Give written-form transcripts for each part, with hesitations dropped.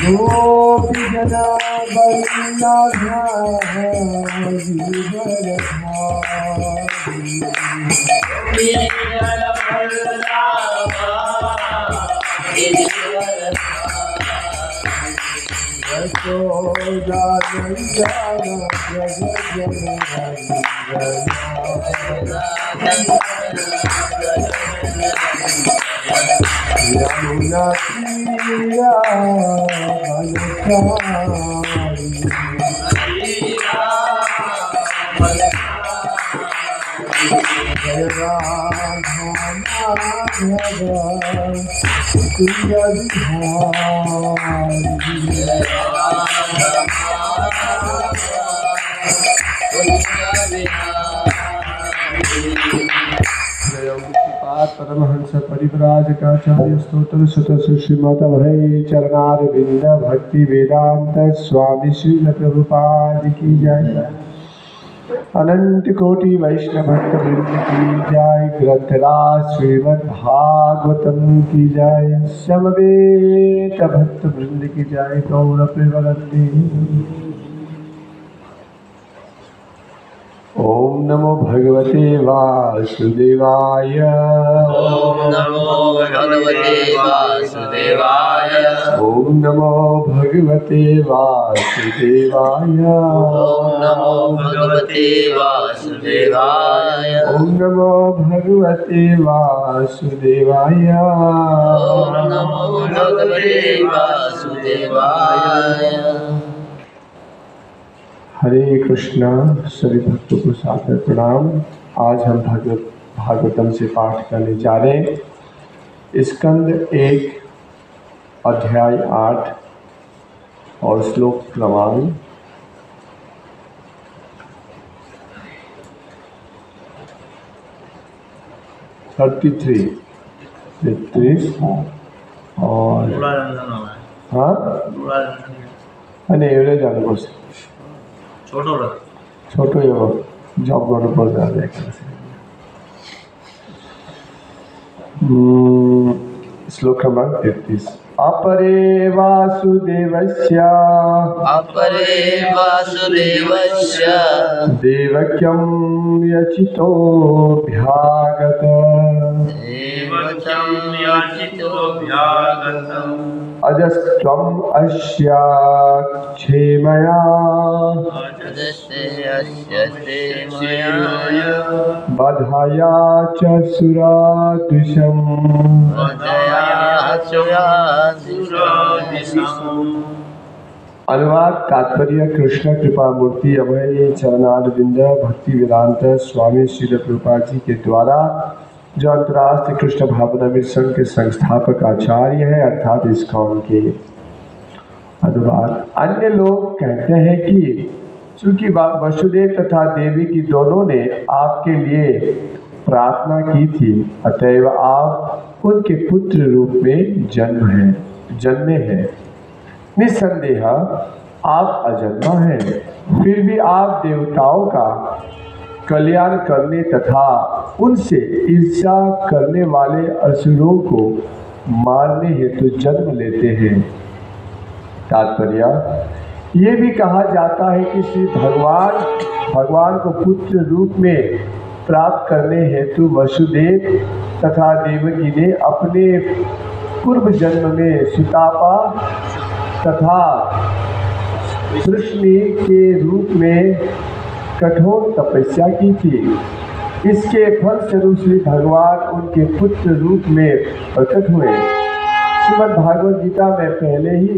गोपी जना बल्लभा यमुना तीरा जय राधा परमहंस परिव्राजकाचार्य स्तोत्र सुत सुश्रीमत भय चरणारविंद भक्ति वेदांत स्वामी श्रील प्रभुपाद की जय। अनंत कोटि वैष्णव भक्त वृंद की जय। ग्रंथराज श्रीमद् भागवतम की जय। समवेत भक्त वृंद की जय। गौर प्रेमानंदी। ओम नमो भगवते वासुदेवाय। ओम नमो भगवते वासुदेवाय। ओम नमो भगवते वासुदेवाय। ओम नमो भगवते वासुदेवाय। ओम नमो भगवते वासुदेवाय। ओम नमो भगवते वासुदेवाय। हरे कृष्णा। सभी भक्तों को सादर प्रणाम। आज हम भागवतम से पाठ करने जा रहे हैं स्कंद 1 अध्याय 8 और श्लोक क्रमांक 33 और हाँ અને એવડે જ આનું પડશે छोटो एवो जॉब गर्नु पर्छ श्लोक क्रमांक 33 अपरे वासुदेवस्य देवक्यं यचितोऽभ्यागत अजस्त्वम् अस्या क्षेमया बधाया च सुराद्विषम्। अनुवाद तात्पर्य कृष्ण कृपा मूर्ति अभय चरणारविंद भक्ति वेदांत स्वामी श्रील प्रभुपाद जी के द्वारा जो अंतर्राष्ट्रीय कृष्ण भावना मिशन के संस्थापक आचार्य है अर्थात इस्कॉन के। अनुवाद अन्य लोग कहते हैं कि चूंकि वसुदेव तथा देवी की दोनों ने आपके लिए प्रार्थना की थी अतएव आप उनके पुत्र रूप में जन्मे हैं। निस्संदेह आप अजन्मा हैं, फिर भी आप देवताओं का कल्याण करने तथा उनसे ईर्ष्या करने वाले असुरों को मारने हेतु जन्म लेते हैं। तात्पर्य ये भी कहा जाता है कि श्री भगवान को पुत्र रूप में प्राप्त करने हेतु वसुदेव तथा देवकी ने अपने पूर्व जन्म में सुतापा तथा कृष्ण के रूप में कठोर तपस्या की थी। इसके फलस्वरूप श्री भगवान उनके पुत्र रूप में प्रकट हुए। श्रीमद् भागवत गीता में पहले ही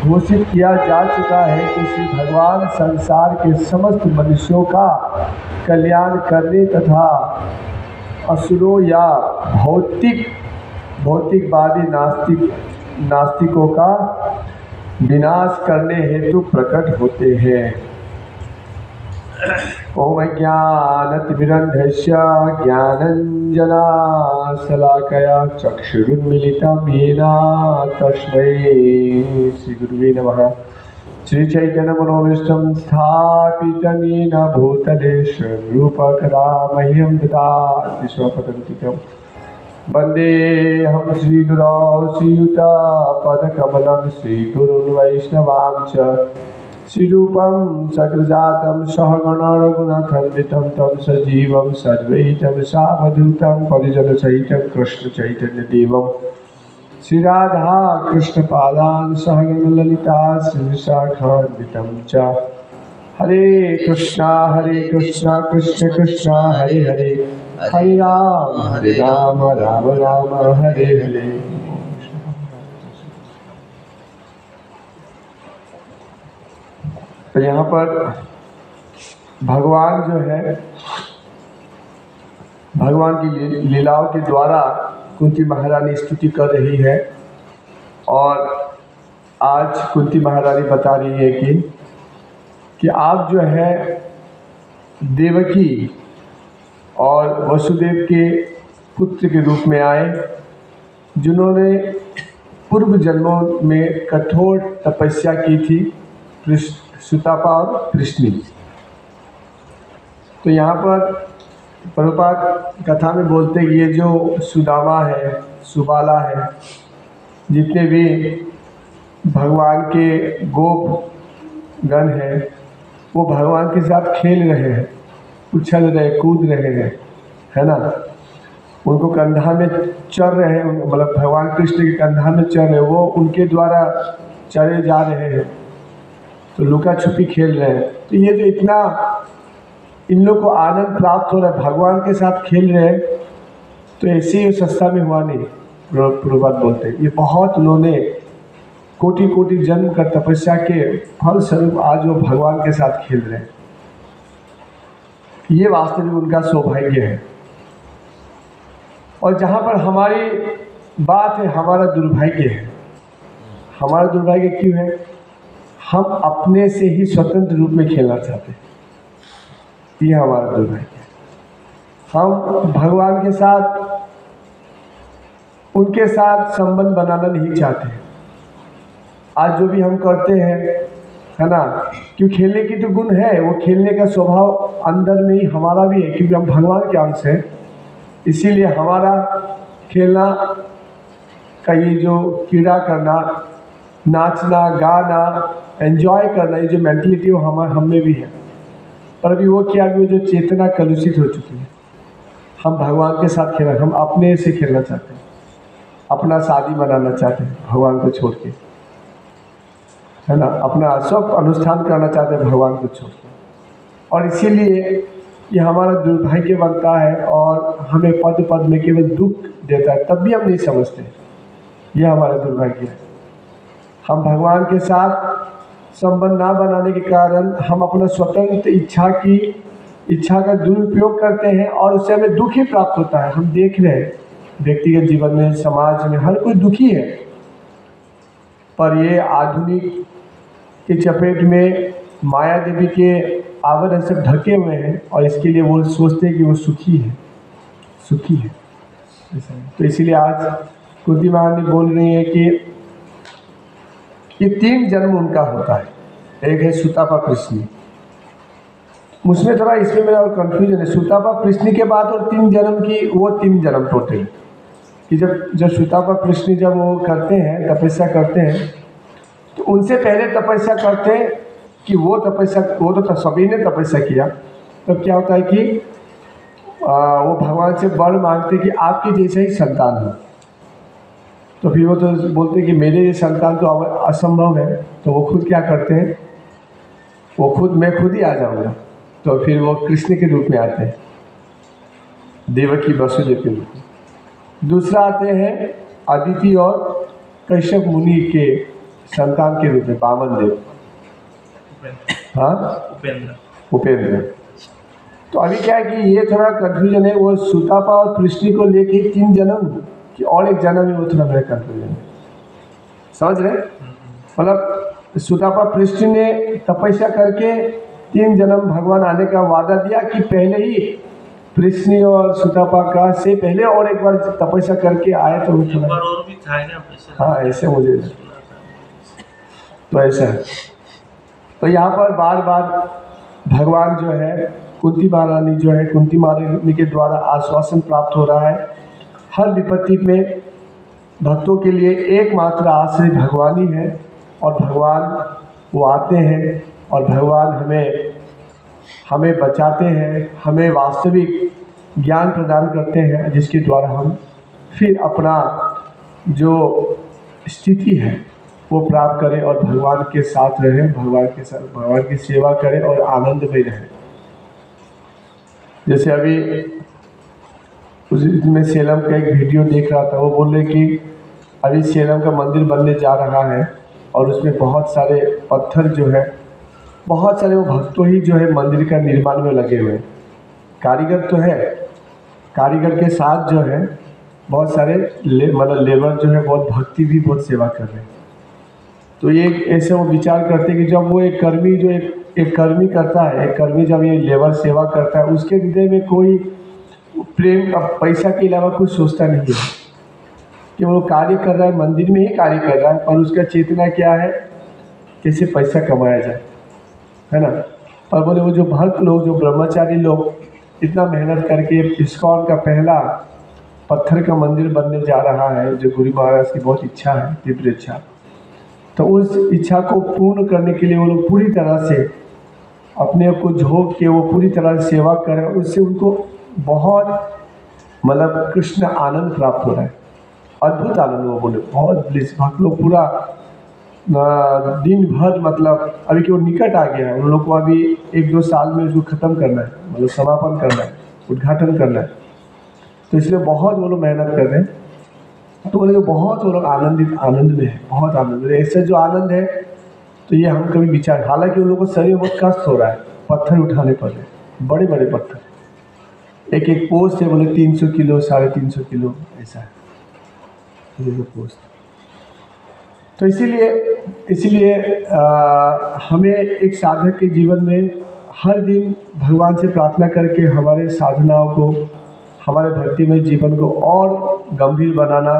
घोषित किया जा चुका है कि श्री भगवान संसार के समस्त मनुष्यों का कल्याण करने तथा असुरों या भौतिकवादी नास्तिकों का विनाश करने हेतु प्रकट होते हैं। ओम ज्ञानतिमिरन्धस्य ज्ञानञ्जनशलाकया चक्षुरुन्मीलितं येन तस्मै श्रीगुरुवे नमः। श्रीचैतन्यमनोभीष्टं स्थापितं येन भूतले स्वरूपकदा मह्यं ददाति स्वपदन्तिकम् वंदे हम श्री गुरौ श्रीयुता पदकमलं श्रीगुरुन् वैष्णवांश्च श्रीरूपं सग्रजातं सहगण रघुनाथान्वितं तं सजीवं सद्वैतं सावधूतं परिजनसहितं कृष्णचैतन्यदेवं श्रीराधा कृष्णपादान् सहगण ललिता श्रीविशाखान्वितं च हरे कृष्णा कृष्ण कृष्णा हरे हरे हरे राम राम राम हरे हरे। तो यहाँ पर भगवान जो है, भगवान की लीलाओं के द्वारा कुंती महारानी स्तुति कर रही है। और आज कुंती महारानी बता रही है कि आप जो है देवकी और वसुदेव के पुत्र के रूप में आए, जिन्होंने पूर्व जन्मों में कठोर तपस्या की थी, सुतापा और कृष्णी। तो यहाँ पर प्रभुपाद कथा में बोलते हैं ये जो सुदामा है, सुबाला है, जितने भी भगवान के गोप गण हैं, वो भगवान के साथ खेल रहे हैं, उछल रहे, कूद रहे हैं, है ना। उनको कंधा में चढ़ रहे हैं, मतलब भगवान कृष्ण के कंधा में चढ़ रहे, वो उनके द्वारा चढ़े जा रहे हैं, तो लुका छुपी खेल रहे हैं। तो ये जो इतना इन लोग को आनंद प्राप्त हो रहा है, भगवान के साथ खेल रहे हैं, तो ऐसे ही सस्ता में हुआ नहीं। प्रभुपाद बोलते हैं ये बहुत उन्होंने कोटि कोटि जन्म कर तपस्या के फल स्वरूप आज वो भगवान के साथ खेल रहे हैं। ये वास्तविक उनका सौभाग्य है। और जहाँ पर हमारी बात है, हमारा दुर्भाग्य है। हमारा दुर्भाग्य क्यों है? हम अपने से ही स्वतंत्र रूप में खेलना चाहते हैं, ये हमारा दुर्भाग्य है। हम भगवान के साथ, उनके साथ संबंध बनाना नहीं चाहते। आज जो भी हम करते हैं, है ना, क्यों खेलने की तो गुण है, वो खेलने का स्वभाव अंदर में ही हमारा भी है, क्योंकि हम भगवान के अंश हैं। इसीलिए हमारा खेलना का ये जो क्रीड़ा करना, नाचना, गाना, एंजॉय करना, ये जो मेंटलिटी वो हम में भी है। पर अभी वो क्या, वो जो चेतना कलुषित हो चुकी है। हम भगवान के साथ खेलना, हम अपने से खेलना चाहते हैं, अपना शादी बनाना चाहते हैं भगवान को छोड़ के, है ना, अपना सब अनुष्ठान करना चाहते हैं भगवान को छोड़ के। और इसीलिए ये हमारा दुर्भाग्य बनता है और हमें पद पद में केवल दुख देता है, तब भी हम नहीं समझते। ये हमारा दुर्भाग्य है। हम भगवान के साथ संबंध ना बनाने के कारण हम अपना स्वतंत्र इच्छा का दुरुपयोग करते हैं और उससे हमें दुख ही प्राप्त होता है। हम देख रहे हैं व्यक्तिगत जीवन में, समाज में हर कोई दुखी है। पर ये आधुनिक के चपेट में माया देवी के आवरण से ढके हुए हैं और इसके लिए वो सोचते हैं कि वो सुखी है। तो इसीलिए आज कुंती महारानी बोल रही है कि ये 3 जन्म उनका होता है। एक है सुतापा कृष्णी। मुझमें थोड़ा इसमें मेरा कंफ्यूजन है, सुतापा कृष्णी के बाद और 3 जन्म की, वो 3 जन्म टोटल कि जब सुतापा कृष्णी जब वो करते हैं, तपस्या करते हैं, तो उनसे पहले तपस्या करते हैं कि वो तो सभी ने तपस्या किया। तो क्या होता है कि वो भगवान से वर मांगते कि आपके जैसा ही संतान हो। तो फिर वो तो बोलते हैं कि मेरे ये संतान तो असंभव है। तो वो खुद क्या करते हैं, मैं खुद ही आ जाऊँगा। तो फिर वो कृष्ण के रूप में आते हैं, देवकी वसुदेव के रूप में। दूसरा आते हैं अदिति और कश्यप मुनि के संतान के रूप में, वामन देव, हाँ, उपेंद्र। तो अभी क्या है कि ये थोड़ा कंफ्यूजन है, वो सुतापा और कृष्ण को लेके 3 जन्म कि और एक जन्म में, वो थोड़ा मेरा कंफ्यूजन है। समझ रहे? मतलब सुतापा कृष्ण ने तपस्या करके 3 जन्म भगवान आने का वादा दिया कि पहले ही कृष्ण और सुतापा का से पहले और एक बार तपस्या करके आए। तो और भी था ना, हाँ, ऐसे मुझे तो ऐसा है। तो यहाँ पर बार बार भगवान जो है, कुंती महारानी के द्वारा आश्वासन प्राप्त हो रहा है हर विपत्ति में भक्तों के लिए एकमात्र आश्रय भगवान ही है। और भगवान वो आते हैं और भगवान हमें बचाते हैं, हमें वास्तविक ज्ञान प्रदान करते हैं, जिसके द्वारा हम फिर अपना जो स्थिति है वो प्राप्त करें और भगवान के साथ रहें, भगवान की सेवा करें और आनंद में रहें। जैसे अभी मैं सेलम का एक वीडियो देख रहा था, वो बोल रहे कि अभी सेलम का मंदिर बनने जा रहा है और उसमें बहुत सारे पत्थर जो है, बहुत सारे वो भक्तों ही जो है मंदिर का निर्माण में लगे हुए हैं। कारीगर तो है, कारीगर के साथ जो है बहुत सारे मतलब लेबर जो है बहुत भक्ति भी बहुत सेवा कर रहे हैं। तो ये ऐसे वो विचार करते हैं कि जब वो एक कर्मी जो एक कर्मी करता है, एक कर्मी जब ये लेबर सेवा करता है, उसके हृदय में कोई प्रेम अब पैसा के अलावा कुछ सोचता नहीं है कि वो कार्य कर रहा है, मंदिर में ही कार्य कर रहा है, पर उसका चेतना क्या है, कैसे पैसा कमाया जाए, है ना। और बोले वो जो भक्त लोग, जो ब्रह्मचारी लोग इतना मेहनत करके इस्कॉन का पहला पत्थर का मंदिर बनने जा रहा है, जो गुरु महाराज की बहुत इच्छा है, तीव्र इच्छा, तो उस इच्छा को पूर्ण करने के लिए वो लोग पूरी तरह से अपने आप को झोंक के वो पूरी तरह से सेवा करें। उससे उनको बहुत मतलब कृष्ण आनंद प्राप्त हो रहा है, अद्भुत आनंद। वो बोले बहुत ब्लिस, भक्त लोग पूरा दिन भर, मतलब अभी कि वो निकट आ गया है, उन लोग को अभी 1-2 साल में उसको ख़त्म करना है, मतलब समापन करना है, उद्घाटन करना है। तो इसलिए बहुत वो लोग मेहनत कर रहे हैं। तो बोले बहुत वो लोग आनंद में है, बहुत आनंद में। ऐसे जो आनंद है तो ये हम कभी विचार, हालांकि उन लोगों को शरीर बहुत कष्ट हो रहा है, पत्थर उठाने पड़ रहे, बड़े बड़े पत्थर, एक पोस्ट है, बोले 300 किलो 350 किलो ऐसा है पोस्ट। तो इसीलिए हमें एक साधक के जीवन में हर दिन भगवान से प्रार्थना करके हमारे साधनाओं को, हमारे भक्तिमय जीवन को और गंभीर बनाना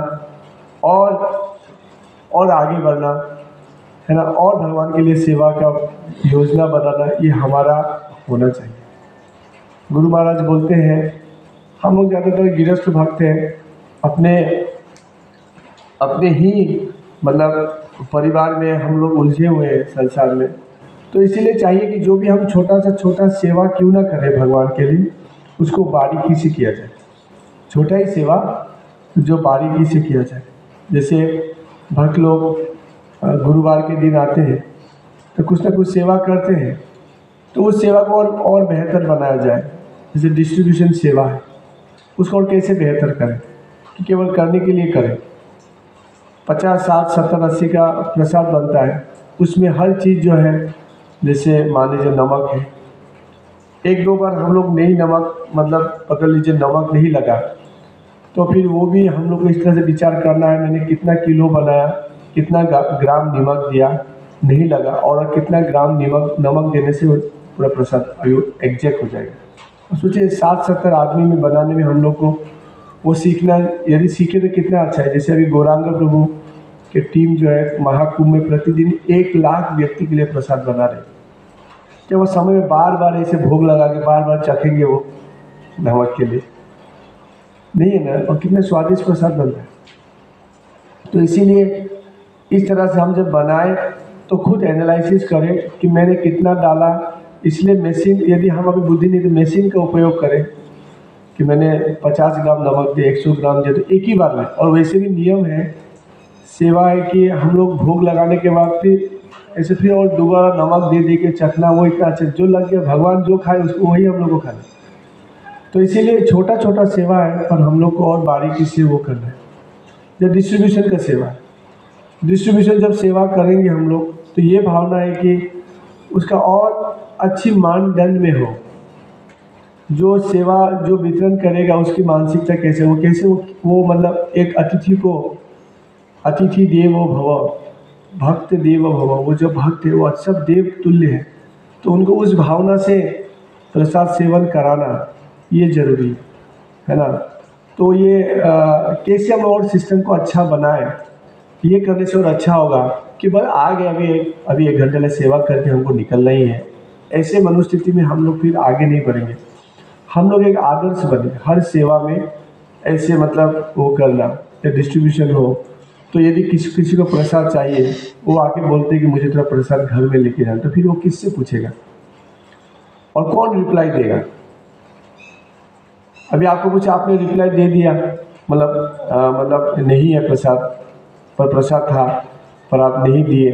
और आगे बढ़ना, है ना, और भगवान के लिए सेवा का योजना बनाना, ये हमारा होना चाहिए। गुरु महाराज बोलते हैं, हम लोग ज़्यादातर गृहस्थ भक्त हैं, अपने ही मतलब परिवार में हम लोग उलझे हुए हैं संसार में। तो इसीलिए चाहिए कि जो भी हम छोटा से छोटा सेवा क्यों ना करें भगवान के लिए, उसको बारीकी से किया जाए। छोटा ही सेवा जो बारीकी से किया जाए। जैसे भक्त लोग गुरुवार के दिन आते हैं तो कुछ ना कुछ सेवा करते हैं, तो उस सेवा को और बेहतर बनाया जाए। जैसे डिस्ट्रीब्यूशन सेवा है, उसको और कैसे बेहतर करें कि केवल करने के लिए करें। 50, 60, 70, 80 का प्रसाद बनता है, उसमें हर चीज़ जो है, जैसे मान लीजिए नमक है, 1-2 बार हम लोग नहीं नमक, मतलब पकड़ लीजिए नमक नहीं लगा, तो फिर वो भी हम लोग को इस तरह से विचार करना है, मैंने कितना किलो बनाया, कितना ग्राम नमक दिया, नहीं लगा, और कितना ग्राम नमक देने से पूरा प्रसाद एग्जैक्ट हो जाएगा। और सोचिए 60-70 आदमी में बनाने में हम लोग को वो सीखना, यदि सीखे तो कितना अच्छा है। जैसे अभी गौरांग प्रभु की टीम जो है महाकुंभ में प्रतिदिन 1 लाख व्यक्ति के लिए प्रसाद बना रहे, क्या वो समय में बार बार ऐसे भोग लगा के बार बार चखेंगे वो नमक के लिए? नहीं है ना। और कितने स्वादिष्ट प्रसाद बन रहे हैं। तो इसीलिए इस तरह से हम जब बनाएं तो खुद एनालिसिस करें कि मैंने कितना डाला। इसलिए मशीन, यदि हम अभी बुद्धि नहीं तो मशीन का उपयोग करें कि मैंने 50 ग्राम नमक दिया, 100 ग्राम दिया, तो एक ही बार में। और वैसे भी नियम है, सेवा है कि हम लोग भोग लगाने के बाद फिर ऐसे फिर और दोबारा नमक दे के चखना, वो इतना अच्छा जो लग गया, भगवान जो खाए उसको वही हम लोग को खाना। तो इसीलिए छोटा छोटा सेवा है, पर हम लोग को और बारीकी से वो करना है। जब डिस्ट्रीब्यूशन का सेवा है, डिस्ट्रीब्यूशन जब सेवा करेंगे हम लोग, तो ये भावना है कि उसका और अच्छी मानदंड में हो। जो सेवा जो वितरण करेगा उसकी मानसिकता कैसे वो मतलब एक अतिथि को, अतिथि देवो भव, भक्त देवो भव, वो जो भक्त है वो सब देव तुल्य है, तो उनको उस भावना से प्रसाद सेवन कराना ये जरूरी है ना। तो ये कैसे हम और सिस्टम को अच्छा बनाएं, ये करने से और अच्छा होगा कि बस आ गए अभी 1 घंटे में सेवा करके हमको निकलना ही है। ऐसे मनोस्थिति में हम लोग फिर आगे नहीं बढ़ेंगे। हम लोग एक आदर्श बने, हर सेवा में ऐसे मतलब वो करना या डिस्ट्रीब्यूशन हो। तो यदि किसी को प्रसाद चाहिए, वो आके बोलते हैं कि मुझे थोड़ा प्रसाद घर में लेके जाना, तो फिर वो किससे पूछेगा और कौन रिप्लाई देगा? अभी आपको कुछ आपने रिप्लाई दे दिया, मतलब नहीं है प्रसाद, पर प्रसाद था पर आप नहीं दिए,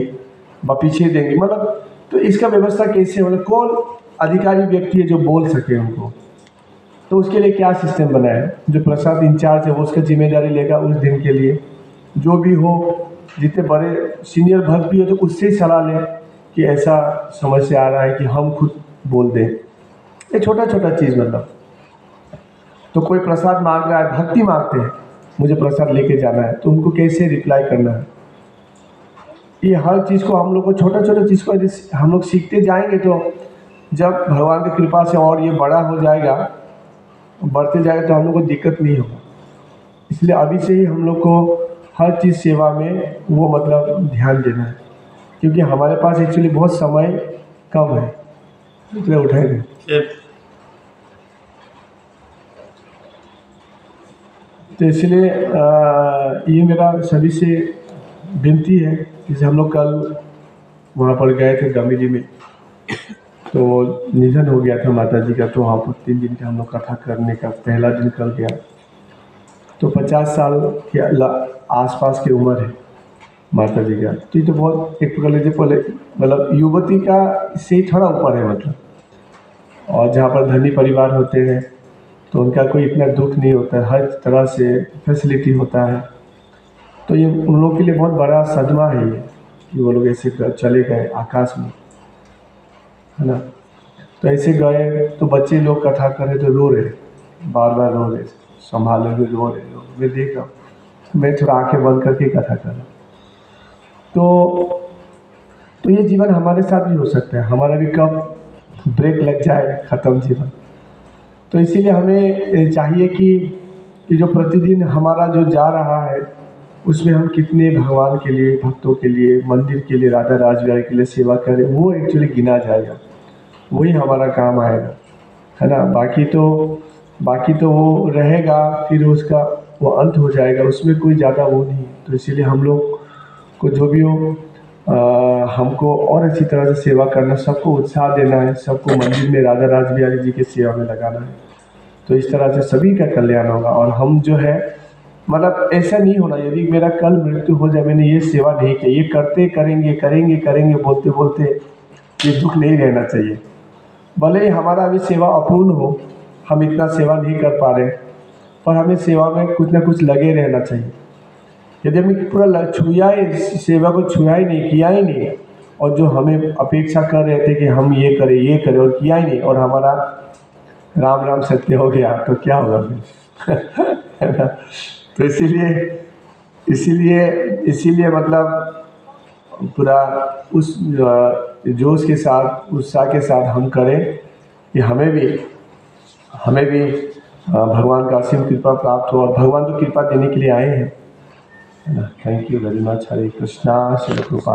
पीछे देंगे, मतलब तो इसका व्यवस्था कैसे, मतलब कौन अधिकारी व्यक्ति है जो बोल सके उनको? तो उसके लिए क्या सिस्टम बना है? जो प्रसाद इंचार्ज है वो उसका जिम्मेदारी लेगा उस दिन के लिए, जो भी हो, जितने बड़े सीनियर भक्त भी हो तो उससे ही सलाह लें कि ऐसा समस्या आ रहा है कि हम खुद बोल दें। ये छोटा छोटा चीज़ मतलब। तो कोई प्रसाद मांग रहा है, भक्ति मांगते हैं, मुझे प्रसाद लेके जाना है, तो उनको कैसे रिप्लाई करना है, ये हर चीज़ को हम लोग को, छोटा छोटा चीज़ को यदि हम लोग सीखते जाएंगे तो जब भगवान की कृपा से और ये बड़ा हो जाएगा, बढ़ते जाएगा, तो हम लोग को दिक्कत नहीं होगा। इसलिए अभी से ही हम लोग को हर चीज़ सेवा में वो मतलब ध्यान देना है, क्योंकि हमारे पास एक्चुअली बहुत समय कम है। इसलिए उठाएंगे तो इसलिए ये मेरा सभी से विनती है। जैसे हम लोग कल वहाँ पर गए थे गंभीरी में, तो निधन हो गया था माता जी का, तो वहाँ पर 3 दिन का हम लोग कथा करने का पहला दिन कल गया। तो 50 साल के आसपास की उम्र है माता जी का। तो ये तो बहुत एक प्रकार से पहले मतलब युवती का से ही थोड़ा ऊपर है मतलब। और जहाँ पर धनी परिवार होते हैं तो उनका कोई इतना दुख नहीं होता है, हर तरह से फैसिलिटी होता है। तो ये उन लोगों के लिए बहुत बड़ा सदमा है ये, कि वो लोग ऐसे चले गए आकाश में, है ना। तो ऐसे गए तो बच्चे लोग कथा करे तो रो रहे, बार बार रो रहे, संभाले हुए रो रहे। मैं देख रहा हूँ, मैं थोड़ा आंखें बंद करके कथा कर रहा हूँ। तो ये जीवन हमारे साथ भी हो सकता है, हमारा भी कब ब्रेक लग जाए, ख़त्म जीवन। तो इसीलिए हमें चाहिए कि जो प्रतिदिन हमारा जो जा रहा है उसमें हम कितने भगवान के लिए, भक्तों के लिए, मंदिर के लिए, राधा राजबिहारी के लिए सेवा करें, वो एक्चुअली गिना जाएगा, वही हमारा काम आएगा, है ना। बाकी तो वो रहेगा, फिर उसका वो अंत हो जाएगा, उसमें कोई ज़्यादा वो नहीं। तो इसीलिए हम लोग को जो भी हो हमको और अच्छी तरह से सेवा करना, सबको उत्साह देना है, सबको मंदिर में राधा राजबिहारी जी की सेवा में लगाना है। तो इस तरह से सभी का कल्याण होगा। और हम जो है मतलब ऐसा नहीं होना, यदि मेरा कल मृत्यु हो जाए, मैंने ये सेवा नहीं की, ये करते करेंगे बोलते बोलते ये दुख नहीं रहना चाहिए। भले ही हमारा अभी सेवा अपूर्ण हो, हम इतना सेवा नहीं कर पा रहे, पर हमें सेवा में कुछ ना कुछ लगे रहना चाहिए। यदि हमें पूरा सेवा को छुआ ही नहीं, किया ही नहीं, और जो हमें अपेक्षा कर रहे थे कि हम ये करें और किया ही नहीं, और हमारा राम राम सत्य हो गया, तो क्या होगा फिर? तो इसीलिए मतलब पूरा उस जोश के साथ, उत्साह के साथ हम करें कि हमें भी भगवान का असीम कृपा प्राप्त हो। और भगवान तो कृपा देने के लिए आए हैं, है ना। Thank you very much. Hare Krishna. Shri कृपा।